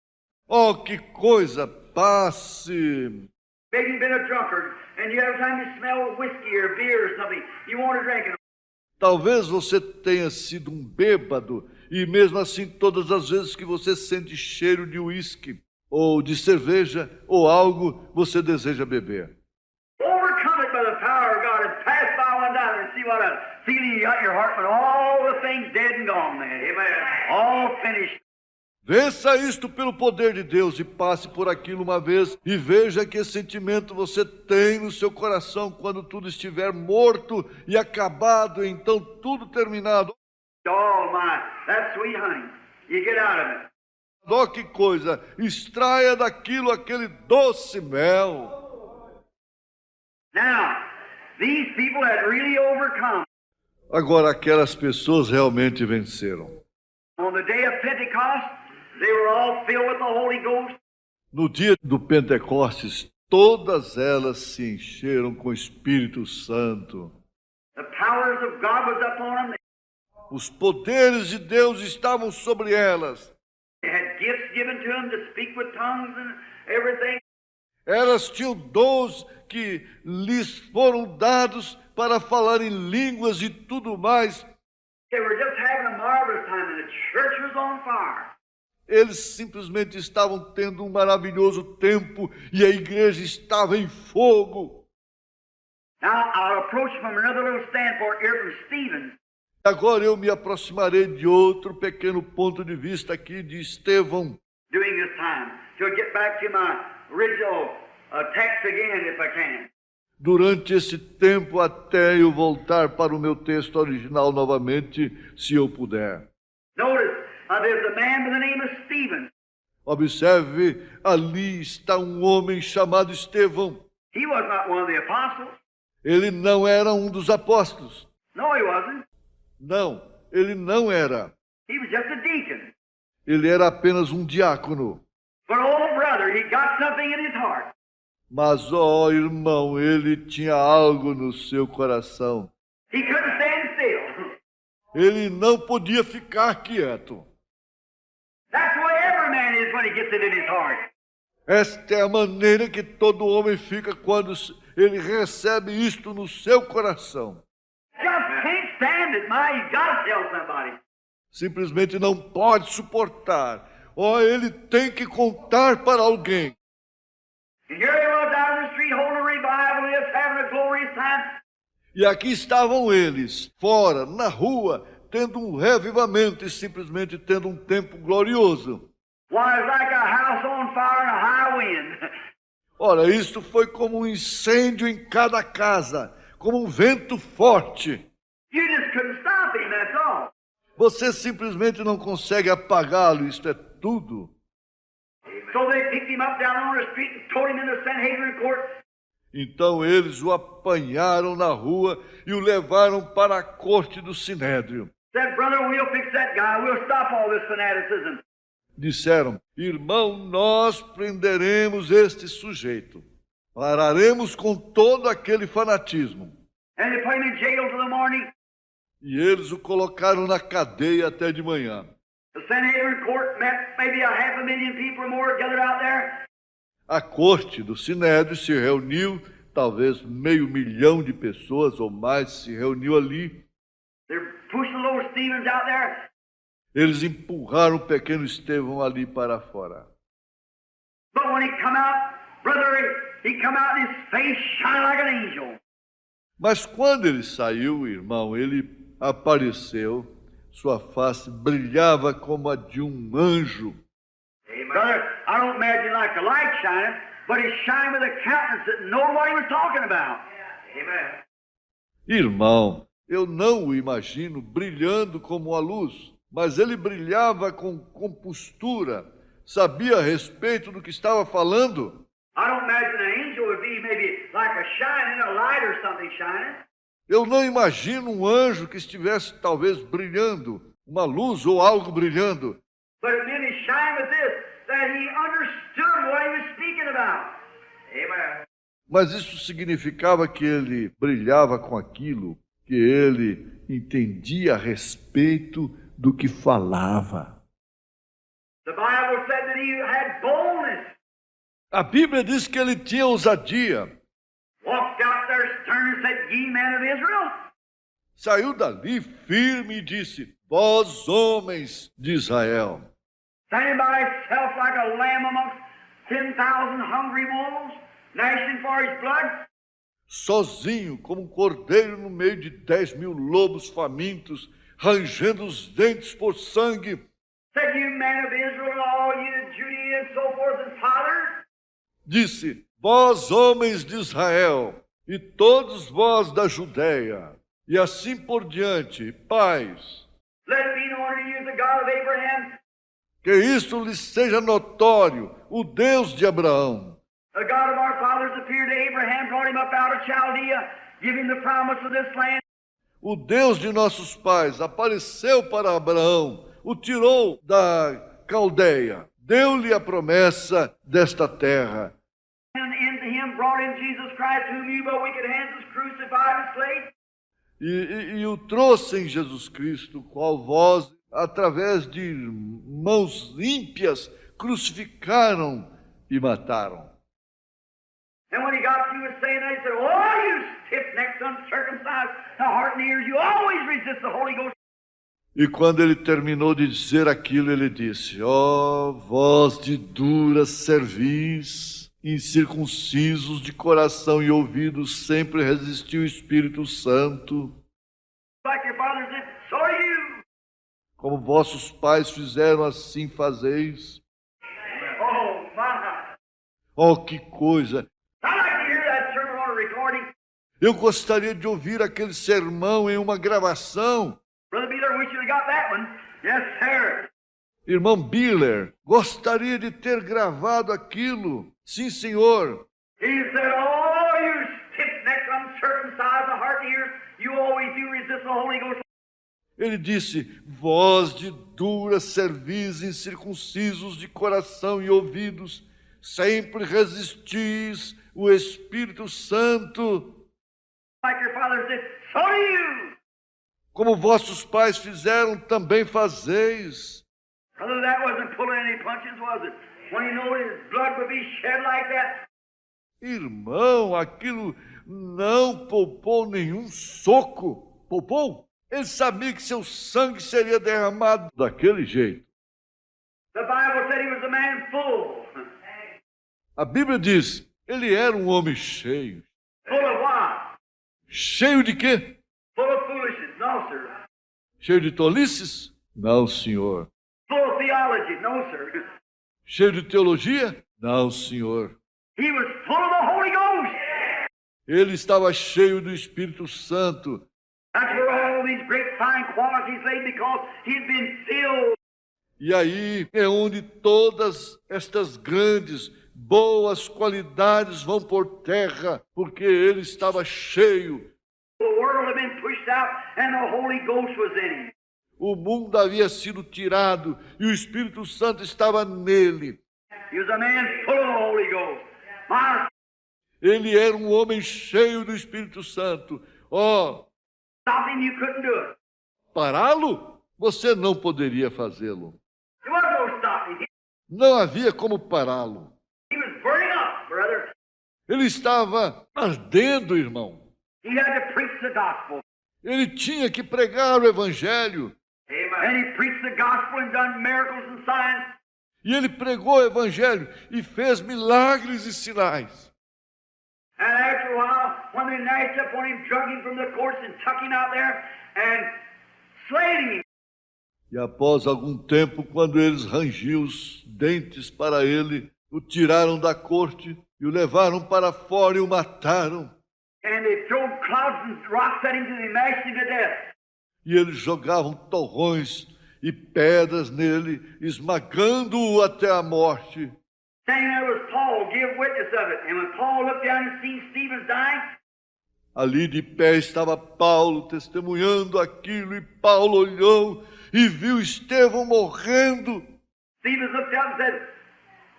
Oh, que coisa! Passe. Maybe you've been a drunkard, and you every time you smell whiskey or beer or something, you want to drink it. Talvez você tenha sido um bêbado, e mesmo assim, todas as vezes que você sente cheiro de uísque, ou de cerveja, ou algo, você deseja beber. Overcome it by the power of God and pass by one down and see what a feeling you got in your heart when all the things dead and gone, man. Amen. All finished. Vença isto pelo poder de Deus e passe por aquilo uma vez e veja que sentimento você tem no seu coração quando tudo estiver morto e acabado, então tudo terminado. Oh my, that's sweet honey. You get out of it. Oh, que coisa! Extraia daquilo aquele doce mel. Now, these people had really overcome. Agora, aquelas pessoas realmente venceram. On the day of Pentecost, they were all filled with the Holy Ghost. No dia do Pentecostes, todas elas se encheram com o Espírito Santo. The powers of God was upon them. Os poderes de Deus estavam sobre elas. They had gifts given to them to speak with tongues and everything. Elas tinham dons que lhes foram dados para falar em línguas e tudo mais. They were just having a marvelous time and the church was on fire. Eles simplesmente estavam tendo um maravilhoso tempo e a igreja estava em fogo. Now, I'll approach from another little standpoint here from Stephen. Agora eu me aproximarei de outro pequeno ponto de vista aqui de Estevão. Doing this time. So I'll get back to my original text again if I can. Durante esse tempo, até eu voltar para o meu texto original novamente, se eu puder. Notice, there's a man by the name of Stephen. Observe, ali está um homem chamado Estevão. He was not one of the apostles. Ele não era um dos apóstolos. No, he wasn't. Não, ele não era. He was just a deacon. Ele era apenas um diácono. But oh, brother, he got something in his heart. Mas, ó irmão, ele tinha algo no seu coração. He couldn't stand still. Ele não podia ficar quieto. That's the way every man is when he gets it in his heart. Esta é a maneira que todo homem fica quando ele recebe isto no seu coração. Just can't stand it, man. You gotta tell somebody. Simplesmente não pode suportar. Ó, ele tem que contar para alguém. And here he was out in the street holding a revival, just having a glorious time. E aqui estavam eles, fora, na rua, tendo um revivamento e simplesmente tendo um tempo glorioso. Why, it's like a house on fire and a high wind. Ora, isto foi como um incêndio em cada casa, como um vento forte. You just couldn't stop him, that's all. Você simplesmente não consegue apagá-lo, isto é tudo. So they picked him up down on the street and threw him in the Sanhedrin court. Então eles o apanharam na rua e o levaram para a corte do Sinédrio. Said, brother, we'll fix that guy. We'll stop all this fanaticism. Disseram, irmão, nós prenderemos este sujeito. Pararemos com todo aquele fanatismo. And they put him in jail till the morning. E eles o colocaram na cadeia até de manhã. The Sanhedrin court met maybe 500,000 people or more gathered out there. A corte do Sinédrio se reuniu, talvez 500,000 de pessoas ou mais se reuniu ali. They're pushing little Stevens out there. Eles empurraram o pequeno Estevão ali para fora. But when he come out, brother, he come out and his face shine like an angel. Mas quando ele saiu, irmão, ele apareceu, sua face brilhava como a de um anjo. Brother, I don't imagine like the light shining, but he shined with a countenance that knowed what he was talking about. Amen. Irmão, eu não o imagino brilhando como a luz, mas ele brilhava com compostura, sabia a respeito do que estava falando. I don't imagine an angel would be maybe like a shining, a light or something shining. Eu não imagino um anjo que estivesse talvez brilhando, uma luz ou algo brilhando. But it meant he shined with this, that he understood what he was speaking about. Amen. Mas isso significava que ele brilhava com aquilo que ele entendia a respeito do que falava. The Bible said that he had boldness. A Bíblia diz que ele tinha ousadia. Walked out there stern and said, "Ye men of Israel." Saiu dali firme e disse: Vós, homens de Israel. Standing by himself like a lamb amongst 10,000 hungry wolves, gnashing for his blood. Sozinho, como um cordeiro no meio de 10.000 lobos famintos, rangendo os dentes por sangue. Said, "You men of Israel, all you Judea and so forth and fathers." Disse: Vós, homens de Israel, e todos vós da Judéia, e assim por diante, pais. Let it be known unto you the God of Abraham, Que isto lhes seja notório, o Deus de Abraão. the God of our fathers appeared to Abraham, brought him up out of Chaldea, giving the promise of this land. O Deus de nossos pais apareceu para Abraão, o tirou da Caldeia, deu-lhe a promessa desta terra. And into him brought in Jesus Christ, whom you by wicked hands has crucified and slain. E o trouxe em Jesus Cristo, qual vós, através de mãos ímpias, crucificaram e mataram. And when he got through with saying that, he said, "Oh, you stiff-necked, uncircumcised, the heart and ears, you always resist the Holy Ghost." E quando ele terminou de dizer aquilo, ele disse: Ó, vós de dura cerviz, incircuncisos de coração e ouvidos, sempre resistiu o Espírito Santo. Like your fathers did, so are you. Como vossos pais fizeram, assim fazeis. Oh, my. Oh, que coisa! I'd like to hear that sermon on a recording. Eu gostaria de ouvir aquele sermão em uma gravação. Brother Beeler, wish you'd have got that one. Yes, sir. Irmão Biller, gostaria de ter gravado aquilo. Sim, senhor. He said, "Oh, you stiff-necked, uncircumcised, the heart and ears, you always do resist the Holy Ghost." Ele disse: Vós de dura cerviz, incircuncisos de coração e ouvidos, sempre resistis o Espírito Santo. Like your fathers did, so do you. Como vossos pais fizeram, também fazeis. Brother, that wasn't pulling any punches, was it? When he knew his blood would be shed like that. Irmão, aquilo não poupou nenhum soco. Poupou? Ele sabia que seu sangue seria derramado daquele jeito. The Bible said he was a man full. A Bíblia diz, ele era um homem cheio. Full of what? Cheio de quê? Full of foolishness. No, sir. Cheio de tolices? Não, senhor. Full of theology. No, sir. Cheio de teologia? Não, senhor. He was full of the Holy Ghost. Ele estava cheio do Espírito Santo. That's where all these great fine qualities lay, because he'd been filled. E aí é onde todas estas grandes, boas qualidades vão por terra, porque ele estava cheio. The world had been pushed out and the Holy Ghost was in him. O mundo havia sido tirado e o Espírito Santo estava nele. He was a man full of the Holy Ghost. My, Ele era um homem cheio do Espírito Santo. stop him, you couldn't do it. Pará-lo? Você não poderia fazê-lo. There was no stopping him. Não havia como pará-lo. He was burning up, brother. Ele estava ardendo, irmão. He had to preach the gospel. Ele tinha que pregar o Evangelho. Amen. And he preached the gospel and done miracles and signs. E ele pregou o Evangelho e fez milagres e sinais. And after a while, when they gnashed up on him, drug him from the courts and took him out there and slayed him. E após algum tempo, quando eles rangiam os dentes para ele, o tiraram da corte e o levaram para fora e o mataram. And they threw clouds and rocks at him till they mashed him to death. E eles jogavam torrões e pedras nele, esmagando-o até a morte. Standing there was Paul, give witness of it. And when Paul looked down and seen Stephen dying, Ali de pé estava Paulo testemunhando aquilo, e Paulo olhou e viu Estevão morrendo. Stephen looked up and said,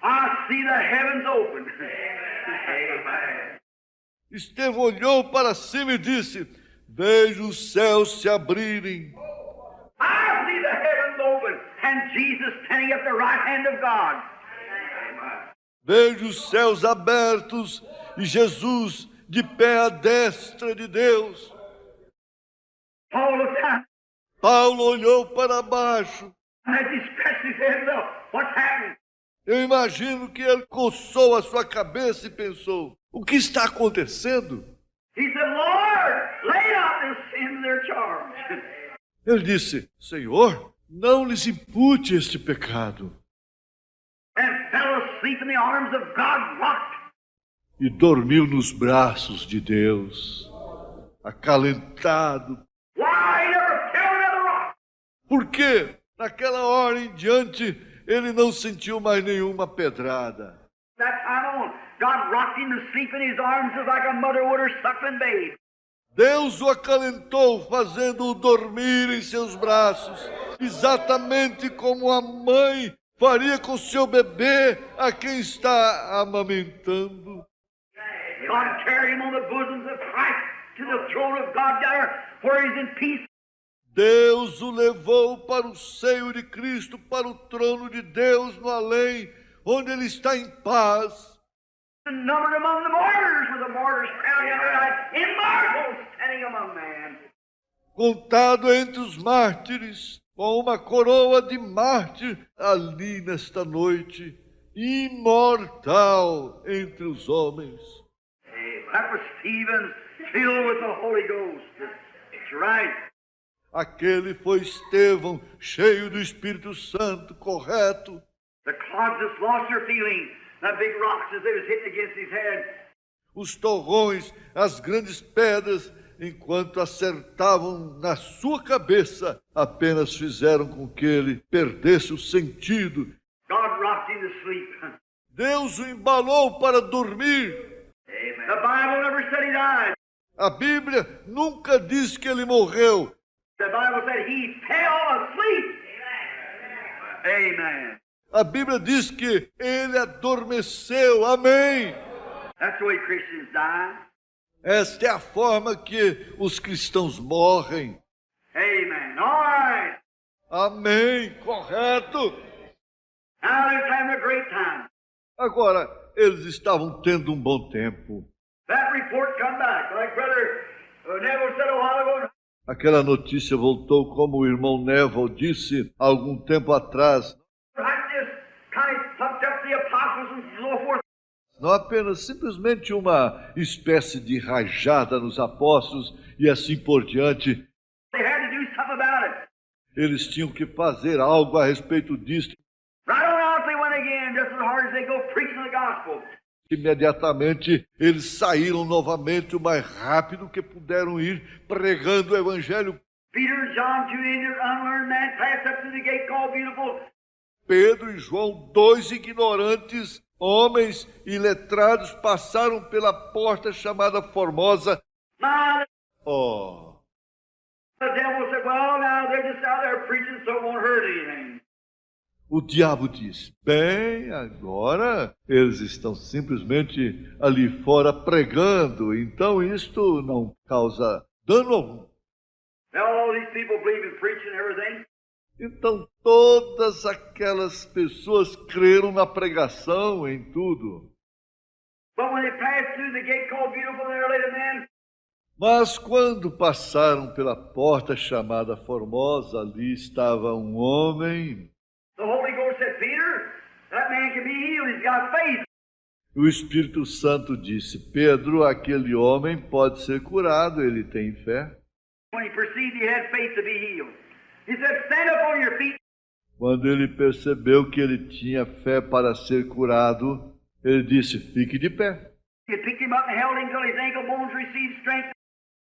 I see the heavens open. Amen. Estevão olhou para cima e disse: vejo os céus se abrirem. I see the heavens open and Jesus standing at the right hand of God. Vejo os céus abertos e Jesus de pé à destra de Deus. Paul looked down Paulo olhou para baixo. and as he scratched his head, look, what's happening? Eu imagino que ele coçou a sua cabeça e pensou: o que está acontecendo? He said, Lord, lay out this sin to their charge. Ele disse: Senhor, não lhes impute este pecado. And fell asleep in the arms of God, rocked. E dormiu nos braços de Deus, acalentado. Why he never fell another rock? Porque naquela hora em diante ele não sentiu mais nenhuma pedrada. That time on, God rocked him to sleep in his arms just like a mother would her suckling babe. Deus o acalentou, fazendo-o dormir em seus braços, exatamente como a mãe faria com seu bebê a quem está amamentando. God carried him on the bosoms of Christ to the throne of God there, where he's in peace. Deus o levou para o seio de Cristo, para o trono de Deus no além, onde ele está em paz. And numbered among the martyrs, with the martyrs crowning on her night, immortal, standing among man. Contado entre os mártires, com uma coroa de mártir ali nesta noite, imortal entre os homens. That was Stephen, filled with the Holy Ghost. That's right. Aquele foi Estevão, cheio do Espírito Santo, correto. The clods just lost their feeling. The big rocks as they was hitting against his head. Os torrões, as grandes pedras, enquanto acertavam na sua cabeça, apenas fizeram com que ele perdesse o sentido. God rocked him to sleep. Deus o embalou para dormir. Amen. The Bible never said he died. A Bíblia nunca diz que ele morreu. The Bible said he fell asleep. Amen. A Bíblia diz que ele adormeceu. Amém. That's the way Christians die. Esta é a forma que os cristãos morrem. Amen. All right. Amém. Correto. Now they're having a great time. Agora, eles estavam tendo um bom tempo. That report come back, like Brother Neville said a while ago. Aquela notícia voltou, como o irmão Neville disse há algum tempo atrás. Like this, kind of pumped up the apostles and so forth. Não apenas simplesmente uma espécie de rajada nos apóstolos e assim por diante. They had to do something about it. Eles tinham que fazer algo a respeito disso. Right on out they went again, just as hard as they go preaching the gospel. Imediatamente eles saíram novamente o mais rápido que puderam ir, pregando o evangelho. Peter and John, two unlearned men, passed up through the gate called Beautiful. Pedro e João, dois ignorantes, homens iletrados, passaram pela porta chamada Formosa. Now Oh, the devil said, well, now they're just out there preaching, so it won't hurt anything. o diabo disse: bem, agora eles estão simplesmente ali fora pregando, então isto não causa dano algum. Now all these people believe in preaching and everything. Então todas aquelas pessoas creram na pregação, em tudo. But when they passed through the gate called Beautiful, there lay the man. Mas quando passaram pela porta chamada Formosa, ali estava um homem. The Holy Ghost said, Peter, that man can be healed. He's got faith. O Espírito Santo disse: Pedro, aquele homem pode ser curado, ele tem fé. When he perceived he had faith to be healed. He said, stand up on your feet. Quando ele percebeu que ele tinha fé para ser curado, ele disse, fique de pé. He picked him up and held him till his ankle bones received strength.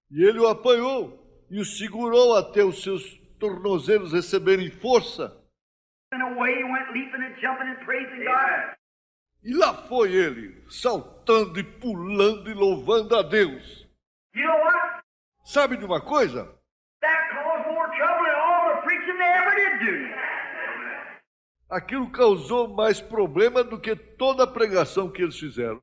E ele o apanhou e o segurou até os seus tornozelos receberem força. And away he went, leaping and jumping and praising God. E lá foi ele, saltando e pulando e louvando a Deus. You know what? Sabe de uma coisa? That caused more trouble than all the preaching they ever did do. Aquilo causou mais problema do que toda a pregação que eles fizeram.